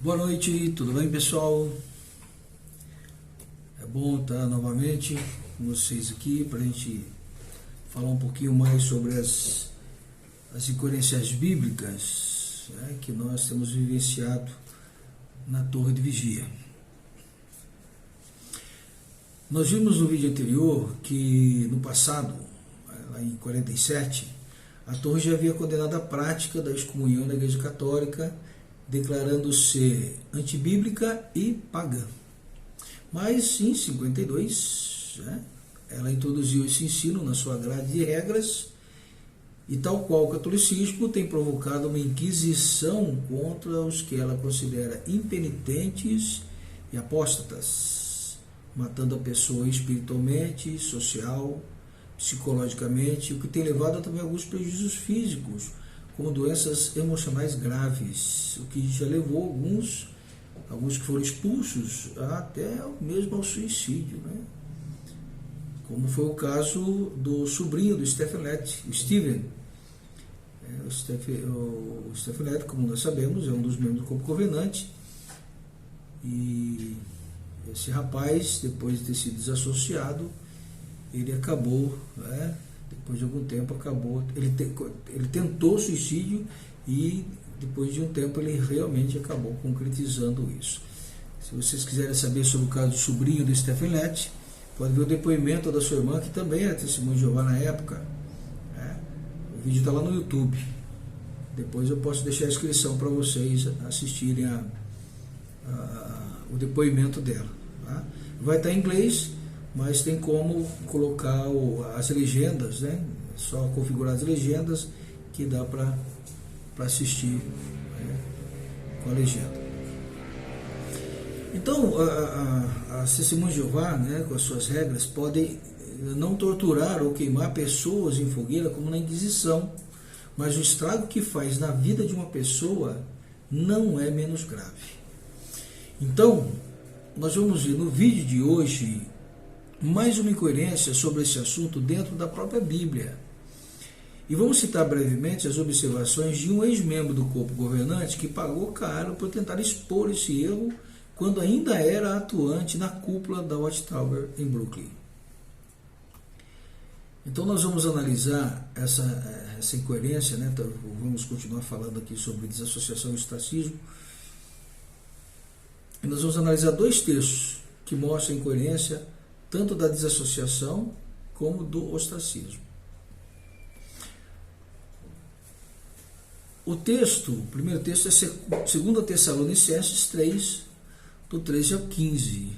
Boa noite, tudo bem, pessoal? É bom estar novamente com vocês aqui para a gente falar um pouquinho mais sobre as incoerências bíblicas, né, que nós temos vivenciado na Torre de Vigia. Nós vimos no vídeo anterior que no passado, lá em 47, a Torre já havia condenado a prática da excomunhão da Igreja Católica, declarando ser antibíblica e pagã. Mas em 52, ela introduziu esse ensino na sua grade de regras e, tal qual o catolicismo, tem provocado uma inquisição contra os que ela considera impenitentes e apóstatas, matando a pessoa espiritualmente, social, psicologicamente, o que tem levado também a alguns prejuízos físicos, como doenças emocionais graves, o que já levou alguns que foram expulsos até mesmo ao suicídio, né? Como foi o caso do sobrinho do Stephen Lett, o Steven. O Stephen Lett, como nós sabemos, é um dos membros do Corpo Covenante, e esse rapaz, depois de ter sido desassociado, ele acabou, depois de algum tempo ele tentou suicídio e depois de um tempo ele realmente acabou concretizando isso. Se vocês quiserem saber sobre o caso do sobrinho do Stephen Lett, pode ver o depoimento da sua irmã, que também era testemunha de Jeová na época. O vídeo está lá no YouTube. Depois eu posso deixar a inscrição para vocês assistirem o depoimento dela. Tá? Vai estar em inglês, mas tem como colocar as legendas, né? Só configurar as legendas que dá para assistir, com a legenda. Então, as testemunhas de Jeová, com as suas regras, podem não torturar ou queimar pessoas em fogueira como na Inquisição, mas o estrago que faz na vida de uma pessoa não é menos grave. Então, nós vamos ver no vídeo de hoje mais uma incoerência sobre esse assunto dentro da própria Bíblia. E vamos citar brevemente as observações de um ex-membro do corpo governante que pagou caro por tentar expor esse erro quando ainda era atuante na cúpula da Watchtower em Brooklyn. Então nós vamos analisar essa incoerência, vamos continuar falando aqui sobre desassociação e ostracismo. E nós vamos analisar dois textos que mostram a incoerência tanto da desassociação como do ostracismo. O primeiro texto é 2 Tessalonicenses 3, do 13 ao 15.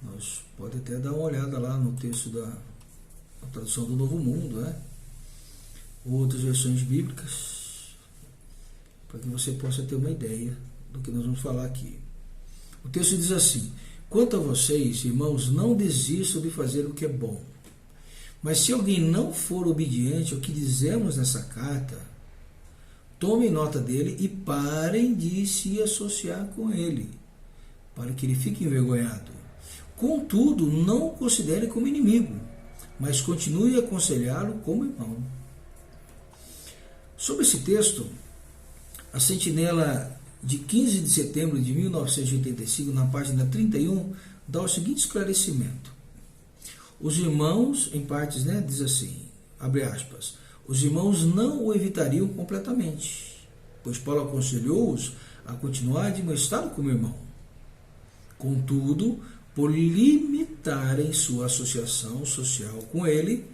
Nós podemos até dar uma olhada lá no texto da tradução do Novo Mundo, ou outras versões bíblicas, para que você possa ter uma ideia do que nós vamos falar aqui. O texto diz assim: quanto a vocês, irmãos, não desistam de fazer o que é bom. Mas se alguém não for obediente ao que dizemos nessa carta, tomem nota dele e parem de se associar com ele, para que ele fique envergonhado. Contudo, não o considere como inimigo, mas continue a aconselhá-lo como irmão. Sobre esse texto, a Sentinela de 15 de setembro de 1985, na página 31, dá o seguinte esclarecimento. Os irmãos, em partes, diz assim, abre aspas, os irmãos não o evitariam completamente, pois Paulo aconselhou-os a continuar admoestado como irmão. Contudo, por limitarem sua associação social com ele,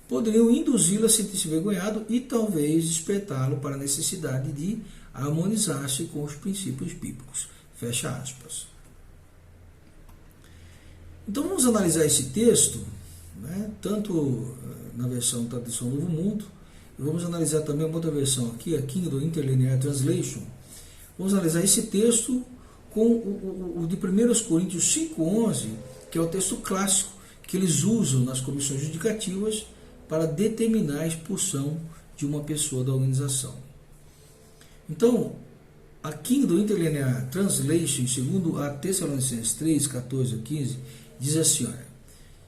poderiam induzi-lo a sentir-se envergonhado e talvez despertá-lo para a necessidade de harmonizar-se com os princípios bíblicos. Fecha aspas. Então vamos analisar esse texto, tanto na versão Tradução Novo Mundo, e vamos analisar também uma outra versão aqui, a Kindle Interlinear Translation. Vamos analisar esse texto com o de 1 Coríntios 5,11, que é o texto clássico que eles usam nas comissões judicativas para determinar a expulsão de uma pessoa da organização. Então, a Kindle Interlinear Translation, segundo a Tessalonicenses 3, 14 a 15, diz assim,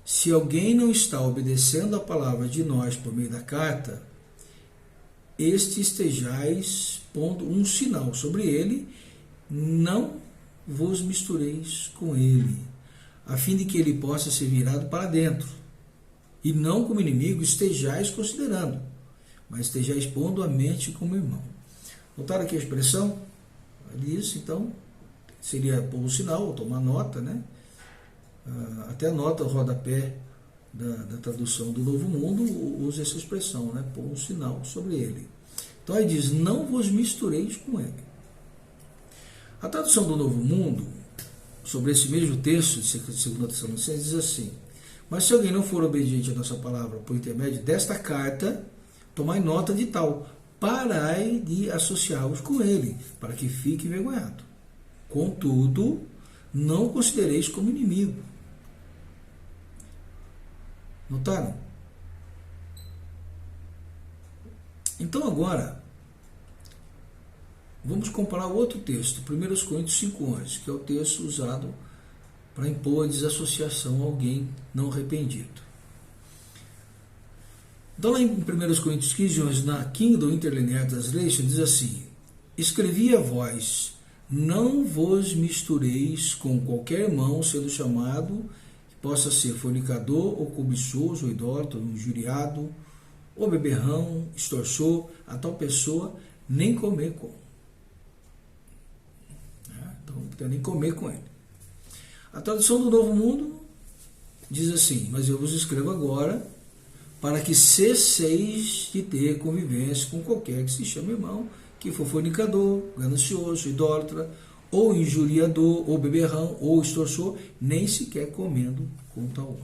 se alguém não está obedecendo a palavra de nós por meio da carta, este estejais pondo um sinal sobre ele não vos mistureis com ele, a fim de que ele possa ser virado para dentro, e não como inimigo estejais considerando, mas estejais pondo a mente como irmão. Notaram aqui a expressão? Isso, então, seria pôr um sinal, ou tomar nota, né? Até a nota, o rodapé da tradução do Novo Mundo usa essa expressão, né? Pôr um sinal sobre ele. Então aí diz, não vos mistureis com ele. A tradução do Novo Mundo, sobre esse mesmo texto de 2 Tessalonicenses, diz assim: mas se alguém não for obediente à nossa palavra por intermédio desta carta, tomai nota de tal, parai de associar-vos com ele, para que fique envergonhado. Contudo, não considereis como inimigo. Notaram? Então agora, vamos comparar outro texto, 1 Coríntios 5,11, que é o texto usado para impor a desassociação a alguém não arrependido. Então, lá em 1 Coríntios 15,11, na Kindle Interlinear Translation, diz assim: escrevi a vós, não vos mistureis com qualquer irmão, sendo chamado, que possa ser fornicador, ou cobiçoso, ou idólatra, ou injuriado, ou beberrão, extorsor, a tal pessoa nem comer com. Então, não tem nem comer com ele. A tradução do Novo Mundo diz assim: mas eu vos escrevo agora, para que cesseis de ter convivência com qualquer que se chame irmão, que for fornicador, ganancioso, idólatra, ou injuriador, ou beberrão, ou extorsor, nem sequer comendo com tal homem.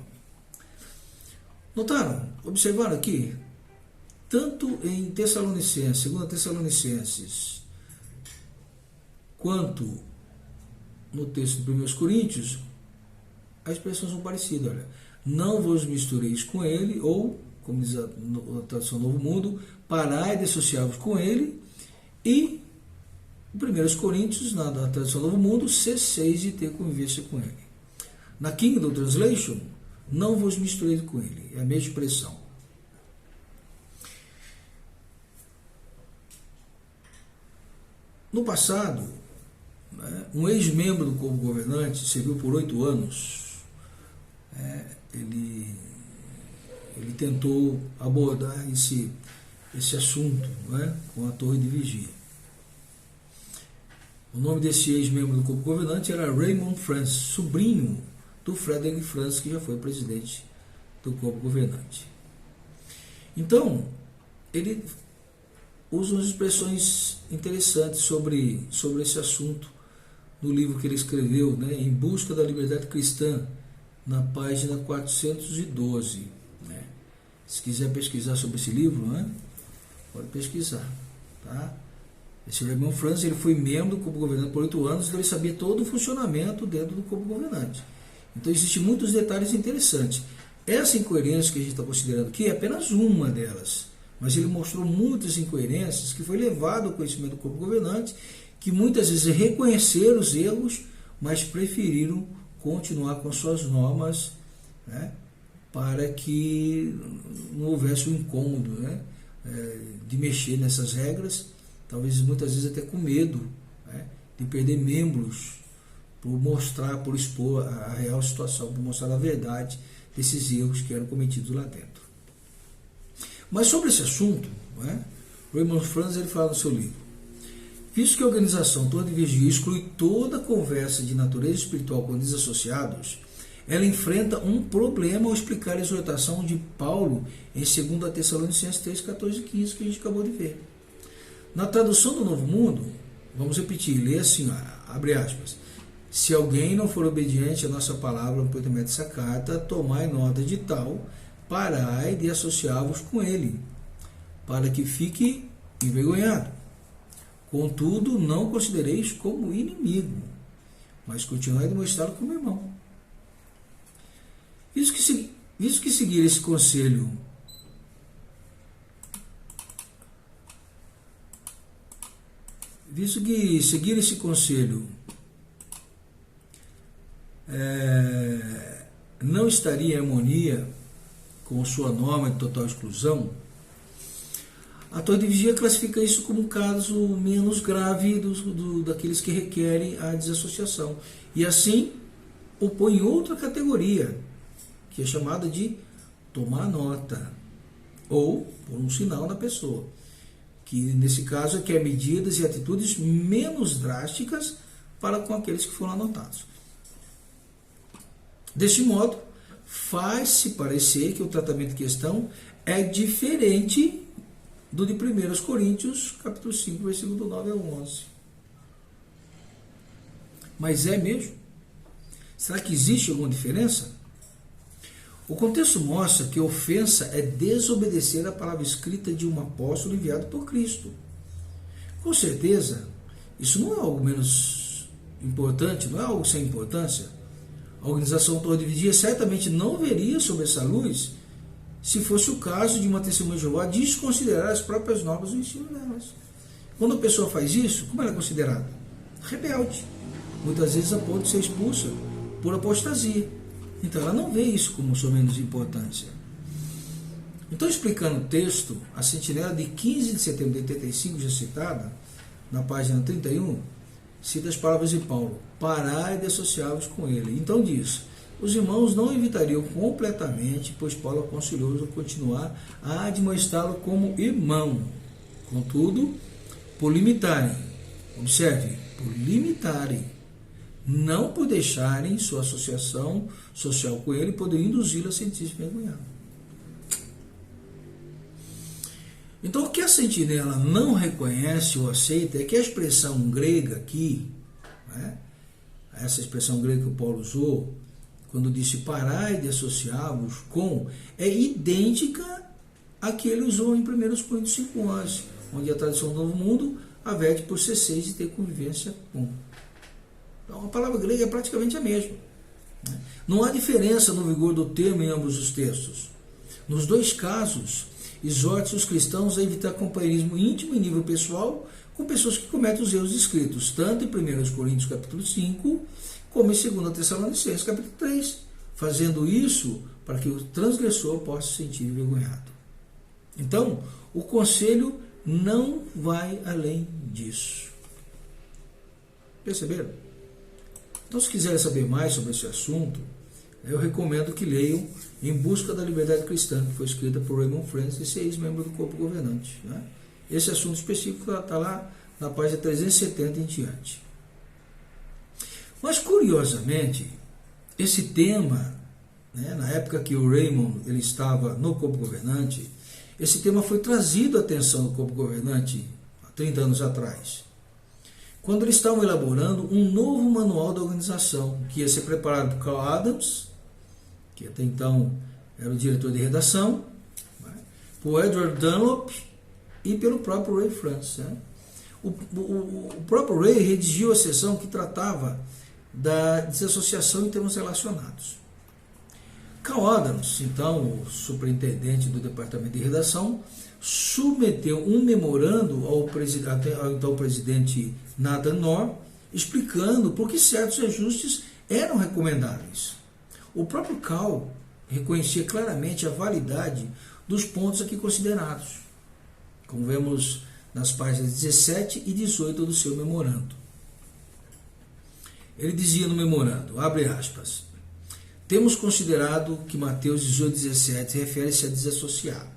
Notaram? Observaram aqui? Tanto em Tessalonicenses, 2 Tessalonicenses, quanto no texto de 1 Coríntios, as expressões são parecidas. Olha, não vos mistureis com ele, ou, como diz a tradução Novo Mundo, parai de associar-vos com ele, e em 1 Coríntios, na tradução Novo Mundo, cesseis de ter convivência com ele. Na Kindle Translation, não vos mistureis com ele, é a mesma expressão. No passado, um ex-membro do corpo governante, serviu por 8 anos, ele tentou abordar esse assunto, com a torre de vigia. O nome desse ex-membro do corpo governante era Raymond Francis, sobrinho do Frederick Francis, que já foi presidente do corpo governante. Então, ele usa umas expressões interessantes sobre esse assunto no livro que ele escreveu, Em Busca da Liberdade Cristã, na página 412. Se quiser pesquisar sobre esse livro, pode pesquisar. Tá? Esse Raymond Francis, ele foi membro do corpo governante por 8 anos, então ele sabia todo o funcionamento dentro do corpo governante. Então existem muitos detalhes interessantes. Essa incoerência que a gente está considerando aqui é apenas uma delas, mas ele mostrou muitas incoerências que foi levado ao conhecimento do corpo governante, que muitas vezes reconheceram os erros, mas preferiram continuar com suas normas, para que não houvesse um incômodo, de mexer nessas regras, talvez muitas vezes até com medo, de perder membros, por expor a real situação, por mostrar a verdade desses erros que eram cometidos lá dentro. Mas sobre esse assunto, Raymond Francis ele fala no seu livro: visto que a organização Torre de Vigia exclui toda conversa de natureza espiritual com desassociados, ela enfrenta um problema ao explicar a exortação de Paulo em 2 Tessalonicenses 3, 14 e 15, que a gente acabou de ver. Na tradução do Novo Mundo, vamos repetir, lê assim, abre aspas: se alguém não for obediente à nossa palavra por intermédio dessa carta, tomai nota de tal, parai de associar-vos com ele, para que fique envergonhado. Contudo, não considereis como inimigo, mas continuai a demonstrá-lo como irmão. Visto que seguir esse conselho não estaria em harmonia com sua norma de total exclusão, A torre de vigia classifica isso como um caso menos grave daqueles que requerem a desassociação. E assim, o põe em outra categoria, que é chamada de tomar nota, ou por um sinal na pessoa, que nesse caso requer medidas e atitudes menos drásticas para com aqueles que foram anotados. Deste modo, faz-se parecer que o tratamento em questão é diferente do de 1 Coríntios, capítulo 5, versículo do 9 ao 11. Mas é mesmo? Será que existe alguma diferença? O contexto mostra que a ofensa é desobedecer a palavra escrita de um apóstolo enviado por Cristo. Com certeza, isso não é algo menos importante, não é algo sem importância. A organização Torre de Vigia certamente não veria sob essa luz se fosse o caso de uma testemunha de Jeová desconsiderar as próprias normas do ensino delas. Quando a pessoa faz isso, como ela é considerada? Rebelde. Muitas vezes a ponto de ser expulsa por apostasia. Então ela não vê isso como sua menos importância. Então, explicando o texto, a sentinela de 15 de setembro de 85, já citada, na página 31, cita as palavras de Paulo: parai de associar-vos com ele. Então diz: os irmãos não evitariam completamente, pois Paulo aconselhou-os a continuar a admoestá-lo como irmão. Contudo, por limitarem, observe, por limitarem, não por deixarem sua associação social com ele, poder induzi-lo a sentir-se envergonhado. Então, o que a sentinela não reconhece ou aceita é que a expressão grega aqui, né, essa expressão grega que o Paulo usou, quando disse parai de associar-vos com, é idêntica à que ele usou em 1 Coríntios 5:11, onde a tradução do Novo Mundo averte por cesseis de ter convivência com. Então, a palavra grega é praticamente a mesma. Não há diferença no vigor do termo em ambos os textos. Nos dois casos, exorta os cristãos a evitar companheirismo íntimo em nível pessoal com pessoas que cometem os erros descritos, tanto em 1 Coríntios capítulo 5, como em 2 Tessalonicenses capítulo 3, fazendo isso para que o transgressor possa se sentir envergonhado. Então, o conselho não vai além disso. Perceberam? Então, se quiserem saber mais sobre esse assunto, eu recomendo que leiam Em Busca da Liberdade Cristã, que foi escrita por Raymond Francis, ex-membro do corpo governante. Né? Esse assunto específico está lá na página 370 em diante. Mas, curiosamente, esse tema, né, na época que o Raymond ele estava no corpo governante, esse tema foi trazido à atenção do corpo governante há 30 anos atrás, quando eles estavam elaborando um novo manual da organização, que ia ser preparado por Carl Adams, que até então era o diretor de redação, né, por Edward Dunlop e pelo próprio Ray Francis. Né. O próprio Ray redigiu a seção que tratava da desassociação em termos relacionados. Carl Adams, então, o superintendente do departamento de redação, submeteu um memorando ao então presidente Nathan Knorr, explicando por que certos ajustes eram recomendáveis. O próprio Carl reconhecia claramente a validade dos pontos aqui considerados, como vemos nas páginas 17 e 18 do seu memorando. Ele dizia no memorando, abre aspas, temos considerado que Mateus 18,17 refere-se a desassociar.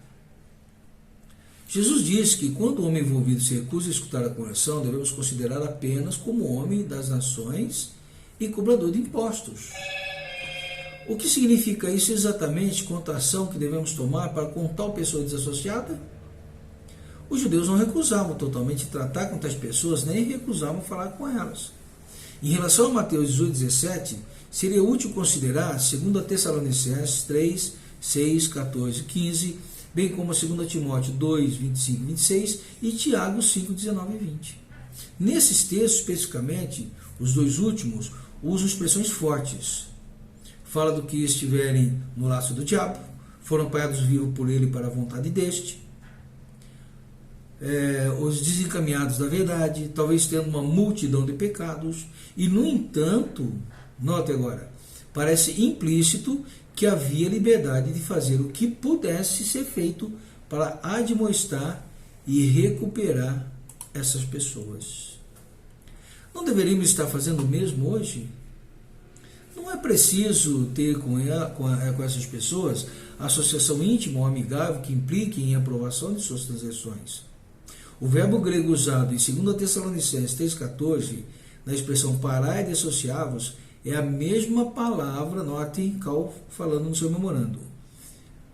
Jesus diz que quando o homem envolvido se recusa a escutar a correção, devemos considerar apenas como homem das nações e cobrador de impostos. O que significa isso exatamente quanto à ação que devemos tomar para com tal pessoa desassociada? Os judeus não recusavam totalmente tratar com tais pessoas, nem recusavam falar com elas. Em relação a Mateus 18,17, seria útil considerar 2 Tessalonicenses 3, 6, 14, 15, bem como a 2 Timóteo 2, 25 e 26 e Tiago 5, 19 e 20. Nesses textos, especificamente, os dois últimos usam expressões fortes. Fala do que estiverem no laço do diabo, foram apanhados vivos por ele para a vontade deste, os desencaminhados da verdade, talvez tendo uma multidão de pecados, e no entanto, note agora, parece implícito que havia liberdade de fazer o que pudesse ser feito para admoestar e recuperar essas pessoas. Não deveríamos estar fazendo o mesmo hoje? Não é preciso ter com essas pessoas associação íntima ou amigável que implique em aprovação de suas transações. O verbo grego usado em 2 Tessalonicenses 3,14, na expressão parai de associar-vos, é a mesma palavra, notem Cal falando no seu memorando.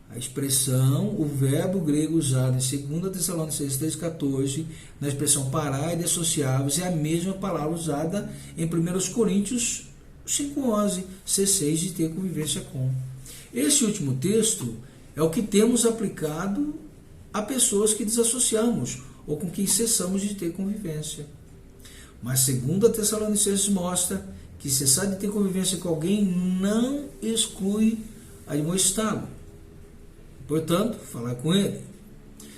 A expressão, o verbo grego usado em 2 Tessalonicenses 3,14, na expressão parai de associar-vos, é a mesma palavra usada em 1 Coríntios 5,11, C6, de ter convivência com. Esse último texto é o que temos aplicado a pessoas que desassociamos ou com quem cessamos de ter convivência. Mas 2 Tessalonicenses mostra que cessar de ter convivência com alguém não exclui admoestá-lo. Portanto, falar com ele.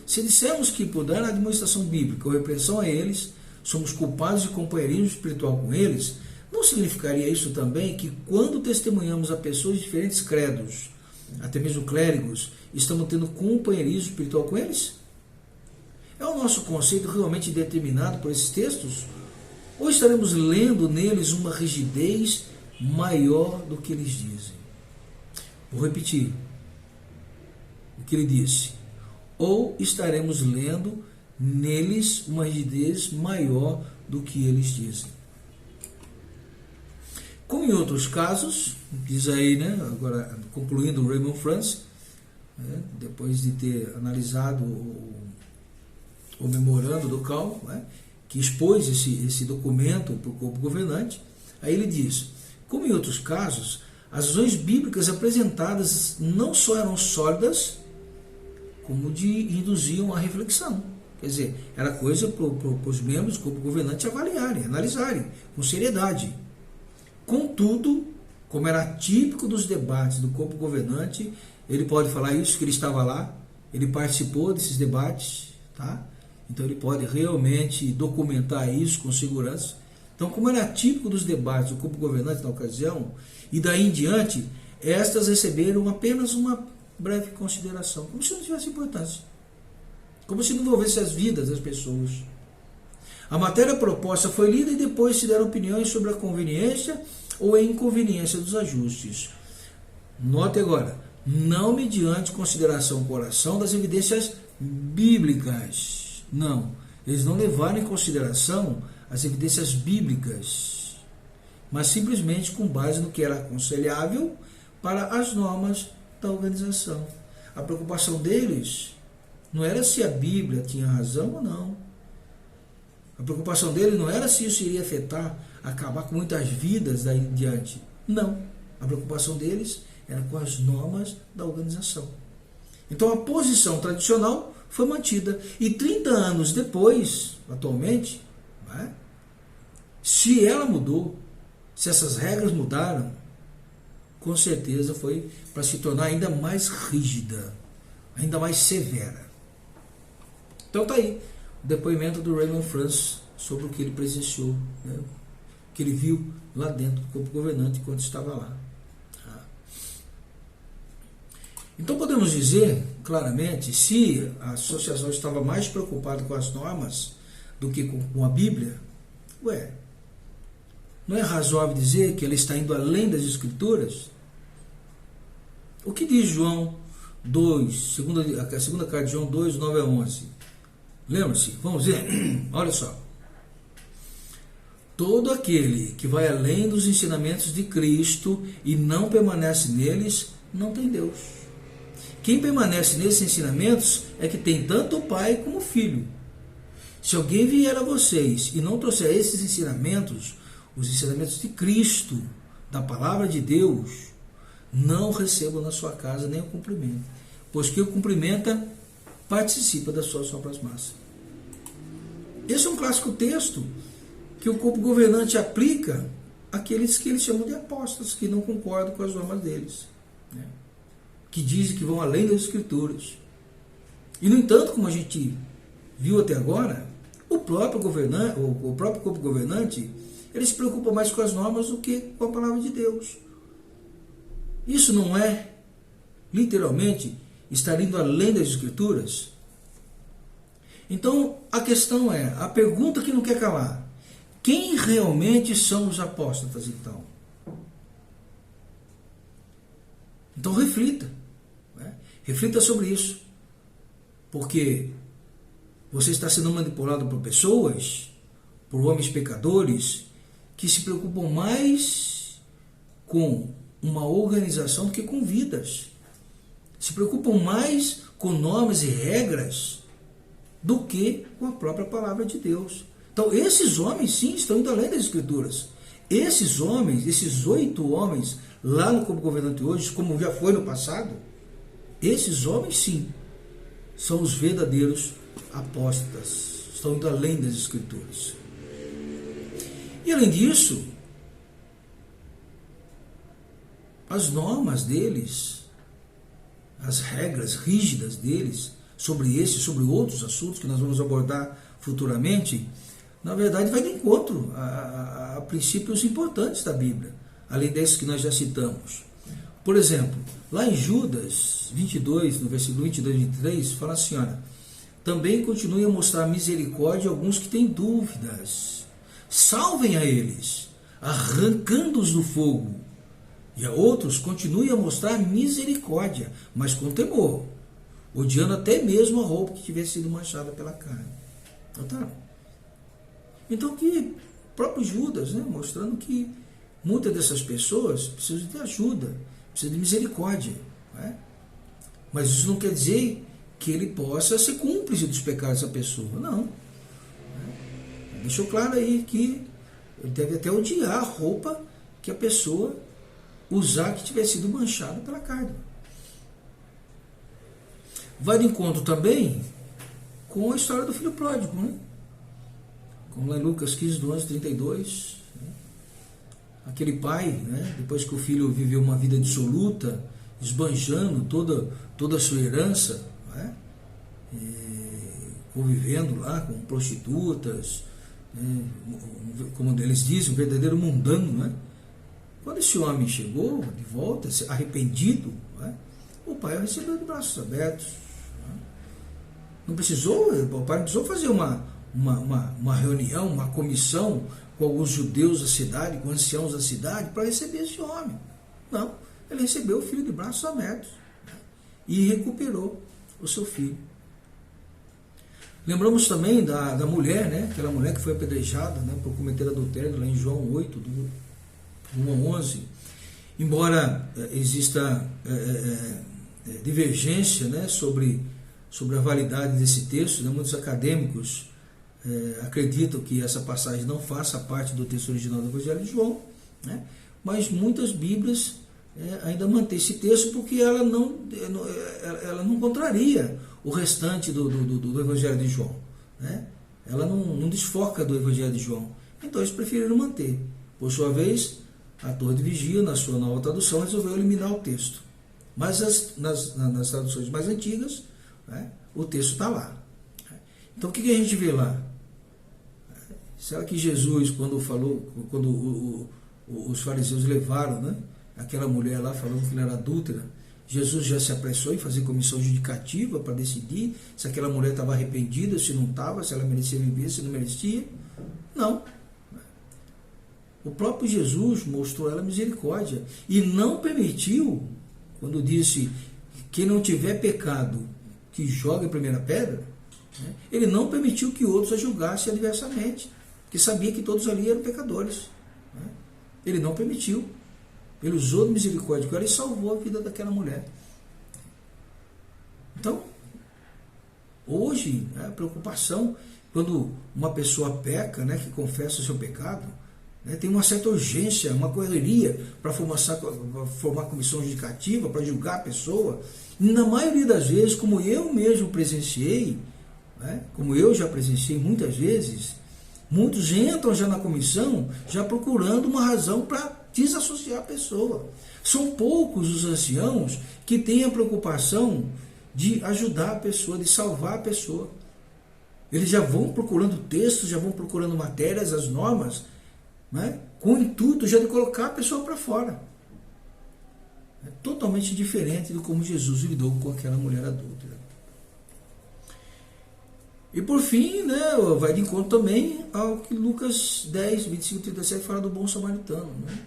Se dissermos que por dar a admoestação bíblica ou repreensão a eles, somos culpados de companheirismo espiritual com eles, não significaria isso também que quando testemunhamos a pessoas de diferentes credos, até mesmo clérigos, estamos tendo companheirismo espiritual com eles? É o nosso conceito realmente determinado por esses textos? Ou estaremos lendo neles uma rigidez maior do que eles dizem? Vou repetir o que ele disse. Ou estaremos lendo neles uma rigidez maior do que eles dizem? Como em outros casos, diz aí, agora concluindo o Raymond France, depois de ter analisado o memorando do Cal, que expôs esse documento para o corpo governante, aí ele diz, como em outros casos, as razões bíblicas apresentadas não só eram sólidas, como induziam a reflexão. Quer dizer, era coisa para os membros do corpo governante avaliarem, analisarem, com seriedade. Contudo, como era típico dos debates do corpo governante, ele pode falar isso, que ele estava lá, ele participou desses debates, tá? Então ele pode realmente documentar isso com segurança. Então, como era típico dos debates do corpo governante na ocasião, e daí em diante, estas receberam apenas uma breve consideração, como se não tivesse importância, como se não envolvesse as vidas das pessoas. A matéria proposta foi lida e depois se deram opiniões sobre a conveniência ou a inconveniência dos ajustes. Note agora, não mediante consideração com oração das evidências bíblicas. Não, eles não levaram em consideração as evidências bíblicas, mas simplesmente com base no que era aconselhável para as normas da organização. A preocupação deles não era se a Bíblia tinha razão ou não. A preocupação dele não era se isso iria afetar, acabar com muitas vidas daí em diante. Não. A preocupação deles era com as normas da organização. Então a posição tradicional foi mantida. E 30 anos depois, atualmente, se ela mudou, se essas regras mudaram, com certeza foi para se tornar ainda mais rígida, ainda mais severa. Então está aí o depoimento do Raymond France sobre o que ele presenciou, o que ele viu lá dentro do corpo governante enquanto estava lá. Então podemos dizer claramente, se a associação estava mais preocupada com as normas do que com a Bíblia, não é razoável dizer que ela está indo além das Escrituras? O que diz João 2, a segunda carta de João 2, 9 a 11? Lembra-se? Vamos ver? Olha só. Todo aquele que vai além dos ensinamentos de Cristo e não permanece neles, não tem Deus. Quem permanece nesses ensinamentos é que tem tanto o Pai como o Filho. Se alguém vier a vocês e não trouxer esses ensinamentos, os ensinamentos de Cristo, da palavra de Deus, não recebam na sua casa nem o cumprimento, pois quem o cumprimenta participa das suas próprias massas. Esse é um clássico texto que o corpo governante aplica àqueles que eles chamam de apóstolos, que não concordam com as normas deles, que dizem que vão além das Escrituras. E, no entanto, como a gente viu até agora, o próprio corpo governante, ele se preocupa mais com as normas do que com a palavra de Deus. Isso não é, literalmente, estar indo além das Escrituras? Então, a questão é, a pergunta que não quer calar, quem realmente são os apóstatas, então? Então, reflita. Né? Reflita sobre isso. Porque você está sendo manipulado por pessoas, por homens pecadores, que se preocupam mais com uma organização do que com vidas. Se preocupam mais com normas e regras do que com a própria palavra de Deus. Então, esses homens, sim, estão indo além das Escrituras. Esses homens, esses 8 homens, lá no Corpo Governante hoje, como já foi no passado, esses homens, sim, são os verdadeiros apóstatas. Estão indo além das Escrituras. E, além disso, as normas deles, as regras rígidas deles, sobre esse e sobre outros assuntos que nós vamos abordar futuramente, na verdade vai de encontro a princípios importantes da Bíblia, além desses que nós já citamos. Por exemplo, lá em Judas 22, no versículo 22 e 23, fala assim, olha, também continue a mostrar misericórdia a alguns que têm dúvidas. Salvem a eles, arrancando-os do fogo. E a outros continue a mostrar misericórdia, mas com temor, odiando até mesmo a roupa que tivesse sido manchada pela carne. Então que próprio Judas, né, mostrando que muitas dessas pessoas precisam de ajuda, precisam de misericórdia. Né? Mas isso não quer dizer que ele possa ser cúmplice dos pecados dessa pessoa. Não. Deixou claro aí que ele deve até odiar a roupa que a pessoa usar que tivesse sido manchada pela carne. Vai de encontro também com a história do filho pródigo, né? Como lá em Lucas 15, do 11, 32, né? Aquele pai, né? Depois que o filho viveu uma vida dissoluta, esbanjando toda a sua herança, né? Convivendo lá com prostitutas, né? Como eles dizem, um verdadeiro mundano, né? Quando esse homem chegou de volta, arrependido, né? O pai o recebeu de braços abertos. Não precisou, o pai não precisou fazer uma reunião, uma comissão com alguns judeus da cidade, com anciãos da cidade, para receber esse homem. Não, ele recebeu o filho de braços abertos, né? E recuperou o seu filho. Lembramos também da mulher, né? Aquela mulher que foi apedrejada, né, por cometer adultério, lá em João 8, do 1 a 11. Embora exista divergência, né, sobre a validade desse texto, né, muitos acadêmicos acreditam que essa passagem não faça parte do texto original do Evangelho de João, né, mas muitas Bíblias ainda mantêm esse texto porque ela não contraria o restante do Evangelho de João, né? Ela não desfoca do Evangelho de João. Então eles preferiram manter. Por sua vez, a Torre de Vigia, na sua nova tradução, resolveu eliminar o texto. Mas nas traduções mais antigas, né, o texto está lá. Então o que a gente vê lá? Será que Jesus, quando os fariseus levaram, né, aquela mulher lá falando que ela era adúltera, Jesus já se apressou em fazer comissão judicativa para decidir se aquela mulher estava arrependida, se não estava, se ela merecia viver, se não merecia? Não. O próprio Jesus mostrou a ela misericórdia e não permitiu, quando disse quem não tiver pecado, que jogue a primeira pedra, né? Ele não permitiu que outros a julgassem adversamente, porque sabia que todos ali eram pecadores, né? Ele não permitiu. Ele usou de misericórdia com ela e salvou a vida daquela mulher. Então, hoje, né, a preocupação, quando uma pessoa peca, né, que confessa o seu pecado, né, tem uma certa urgência, uma correria para formar comissão judicativa, para julgar a pessoa. E na maioria das vezes, como eu mesmo presenciei, né, como eu já presenciei muitas vezes, muitos entram já na comissão já procurando uma razão para desassociar a pessoa. São poucos os anciãos que têm a preocupação de ajudar a pessoa, de salvar a pessoa. Eles já vão procurando textos, já vão procurando matérias, as normas, né, com o intuito já de colocar a pessoa para fora. É totalmente diferente de como Jesus lidou com aquela mulher adúltera. E por fim, né, vai de encontro também ao que Lucas 10, 25 e 37 fala do bom samaritano. Né?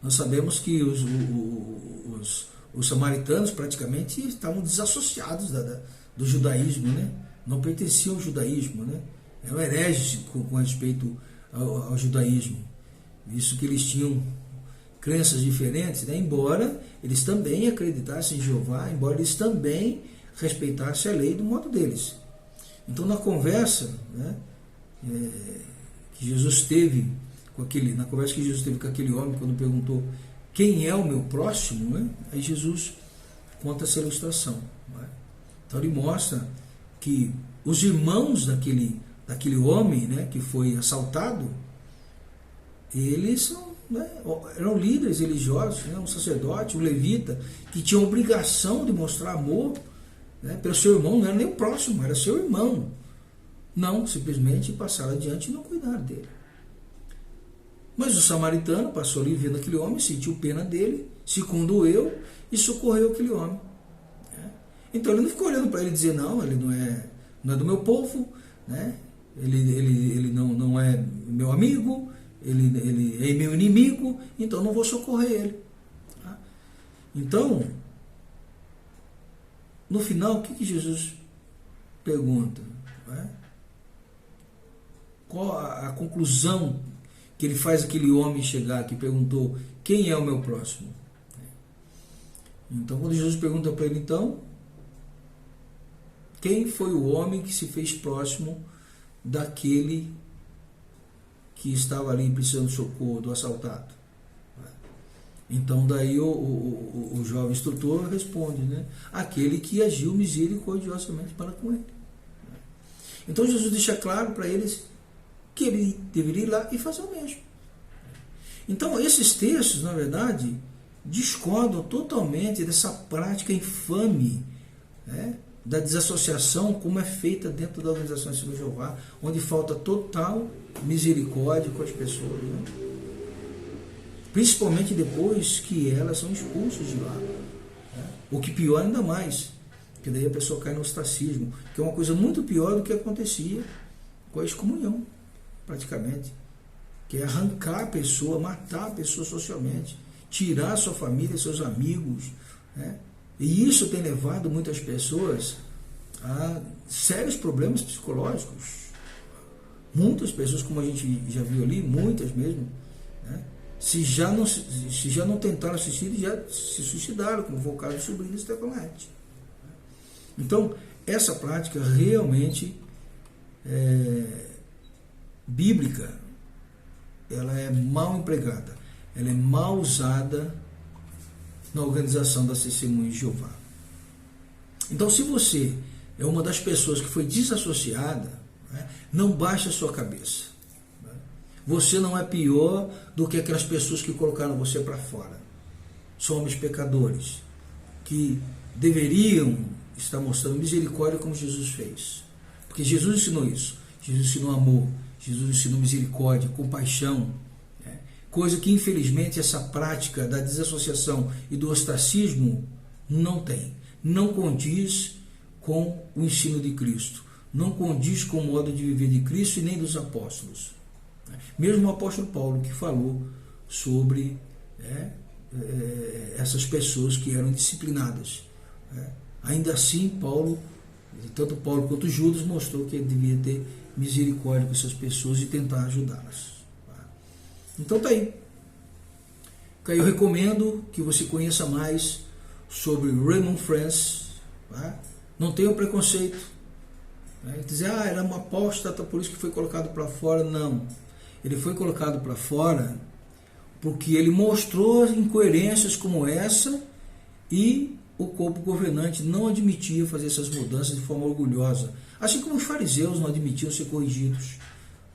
Nós sabemos que os samaritanos praticamente estavam desassociados do judaísmo, né? Não pertenciam ao judaísmo, né? Eram hereges com respeito ao judaísmo. Isso que eles tinham crenças diferentes, né? Embora eles também acreditassem em Jeová, embora eles também respeitassem a lei do modo deles. Então, na conversa, né, que Jesus teve na conversa que Jesus teve com aquele homem, quando perguntou quem é o meu próximo, né, aí Jesus conta essa ilustração. Né? Então ele mostra que os irmãos daquele homem, né, que foi assaltado, eles né, eram líderes religiosos, né, um sacerdote, um levita, que tinha a obrigação de mostrar amor, né, pelo seu irmão. Não era nem o próximo, era seu irmão. Não simplesmente passaram adiante e não cuidaram dele. Mas o samaritano passou ali vendo aquele homem, sentiu pena dele, se condoeu e socorreu aquele homem. Então ele não ficou olhando para ele e dizer, não, ele não é do meu povo, né? ele não é meu amigo, ele é meu inimigo, então não vou socorrer ele. Então, no final, o que Jesus pergunta? Qual a conclusão que ele faz aquele homem chegar, que perguntou, quem é o meu próximo? Então, quando Jesus pergunta para ele, então, quem foi o homem que se fez próximo daquele que estava ali precisando de socorro, do assaltado? Então, daí o jovem instrutor responde, né? Aquele que agiu misericordiosamente para com ele. Então, Jesus deixa claro para eles que ele deveria ir lá e fazer o mesmo. Então, esses textos, na verdade, discordam totalmente dessa prática infame, né, da desassociação como é feita dentro da organização Testemunho de Jeová, onde falta total misericórdia com as pessoas, né? Principalmente depois que elas são expulsas de lá, né? O que pior ainda mais, que daí a pessoa cai no ostracismo, que é uma coisa muito pior do que acontecia com a excomunhão, praticamente, que é arrancar a pessoa, matar a pessoa socialmente, tirar a sua família, seus amigos, né? E isso tem levado muitas pessoas a sérios problemas psicológicos. Muitas pessoas, como a gente já viu ali, muitas mesmo, né? Se já não tentaram suicídio, já se suicidaram, como foi o caso do sobrinho Stefanete. Então, essa prática realmente bíblica, ela é mal empregada, ela é mal usada na organização das Testemunhas de Jeová. Então, se você é uma das pessoas que foi desassociada, né, não baixe a sua cabeça. Né? Você não é pior do que aquelas pessoas que colocaram você para fora. Somos pecadores que deveriam estar mostrando misericórdia como Jesus fez. Porque Jesus ensinou isso. Jesus ensinou amor, Jesus ensinou misericórdia, compaixão, né? Coisa que infelizmente essa prática da desassociação e do ostracismo não tem, não condiz com o ensino de Cristo, não condiz com o modo de viver de Cristo e nem dos apóstolos. Mesmo o apóstolo Paulo, que falou sobre essas pessoas que eram disciplinadas, ainda assim tanto Paulo quanto Judas mostrou que ele devia ter misericórdia com essas pessoas e tentar ajudá-las. Então tá aí. Eu recomendo que você conheça mais sobre Raymond France. Não tenha preconceito. Dizer, era uma apóstata, por isso que foi colocado para fora. Não. Ele foi colocado para fora porque ele mostrou incoerências como essa e o corpo governante não admitia fazer essas mudanças de forma orgulhosa. Assim como os fariseus não admitiam ser corrigidos.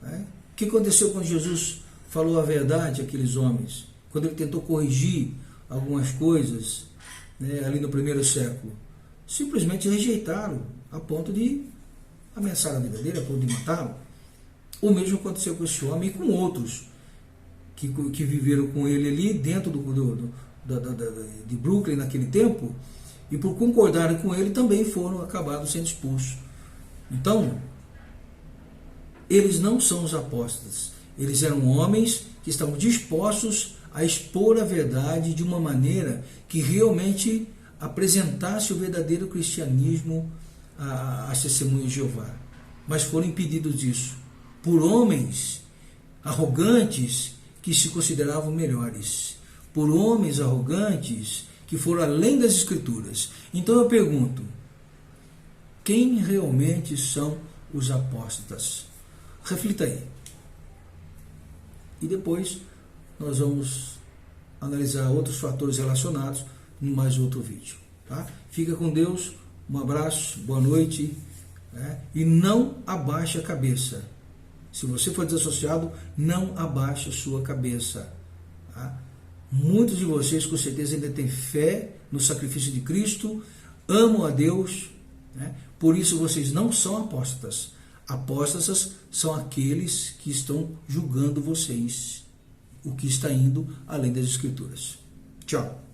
O que aconteceu quando Jesus falou a verdade àqueles homens? Quando ele tentou corrigir algumas coisas, ali no primeiro século, simplesmente rejeitaram a ponto de ameaçar a vida dele, a ponto de matá-lo. O mesmo aconteceu com esse homem e com outros que viveram com ele ali dentro de Brooklyn naquele tempo, e por concordarem com ele também foram acabados sendo expulsos Então, eles não são os apóstolos. Eles eram homens que estavam dispostos a expor a verdade de uma maneira que realmente apresentasse o verdadeiro cristianismo às testemunhas de Jeová. Mas foram impedidos disso por homens arrogantes que se consideravam melhores, por homens arrogantes que foram além das Escrituras. Então eu pergunto, quem realmente são os apóstolos? Reflita aí. E depois nós vamos analisar outros fatores relacionados em mais outro vídeo. Tá? Fica com Deus, um abraço, boa noite, né? E não abaixe a cabeça. Se você for desassociado, não abaixe a sua cabeça. Tá? Muitos de vocês com certeza ainda têm fé no sacrifício de Cristo, amam a Deus, né? Por isso vocês não são apóstatas. Apóstatas são aqueles que estão julgando vocês, o que está indo além das Escrituras. Tchau.